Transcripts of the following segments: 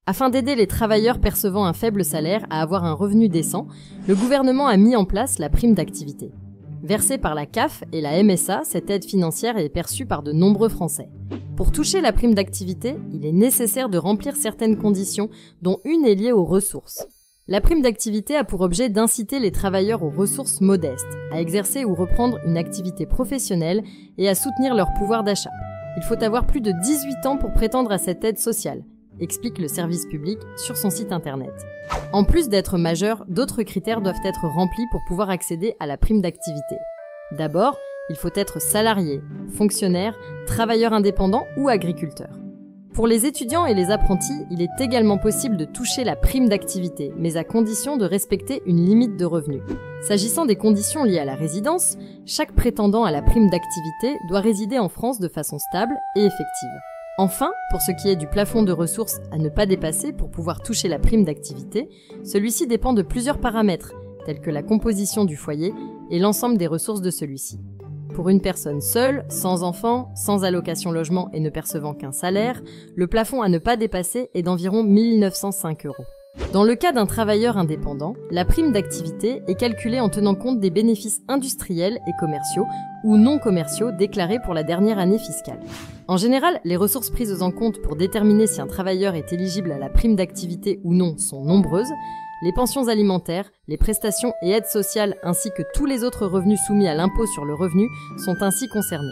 Afin d'aider les travailleurs percevant un faible salaire à avoir un revenu décent, le gouvernement a mis en place la prime d'activité. Versée par la CAF et la MSA, cette aide financière est perçue par de nombreux Français. Pour toucher la prime d'activité, il est nécessaire de remplir certaines conditions, dont une est liée aux ressources. La prime d'activité a pour objet d'inciter les travailleurs aux ressources modestes, à exercer ou reprendre une activité professionnelle et à soutenir leur pouvoir d'achat. Il faut avoir plus de 18 ans pour prétendre à cette aide sociale, explique le service public sur son site internet. En plus d'être majeur, d'autres critères doivent être remplis pour pouvoir accéder à la prime d'activité. D'abord, il faut être salarié, fonctionnaire, travailleur indépendant ou agriculteur. Pour les étudiants et les apprentis, il est également possible de toucher la prime d'activité, mais à condition de respecter une limite de revenus. S'agissant des conditions liées à la résidence, chaque prétendant à la prime d'activité doit résider en France de façon stable et effective. Enfin, pour ce qui est du plafond de ressources à ne pas dépasser pour pouvoir toucher la prime d'activité, celui-ci dépend de plusieurs paramètres, tels que la composition du foyer et l'ensemble des ressources de celui-ci. Pour une personne seule, sans enfant, sans allocation logement et ne percevant qu'un salaire, le plafond à ne pas dépasser est d'environ 1 905 €. Dans le cas d'un travailleur indépendant, la prime d'activité est calculée en tenant compte des bénéfices industriels et commerciaux ou non commerciaux déclarés pour la dernière année fiscale. En général, les ressources prises en compte pour déterminer si un travailleur est éligible à la prime d'activité ou non sont nombreuses. Les pensions alimentaires, les prestations et aides sociales ainsi que tous les autres revenus soumis à l'impôt sur le revenu sont ainsi concernés.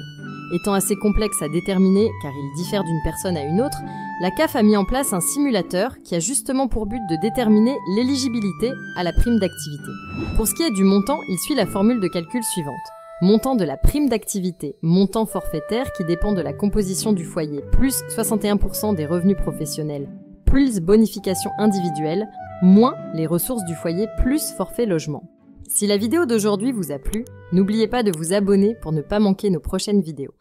Étant assez complexe à déterminer, car il diffère d'une personne à une autre, la CAF a mis en place un simulateur qui a justement pour but de déterminer l'éligibilité à la prime d'activité. Pour ce qui est du montant, il suit la formule de calcul suivante. Montant de la prime d'activité, montant forfaitaire qui dépend de la composition du foyer, plus 61% des revenus professionnels, plus bonification individuelle, moins les ressources du foyer, plus forfait logement. Si la vidéo d'aujourd'hui vous a plu, n'oubliez pas de vous abonner pour ne pas manquer nos prochaines vidéos.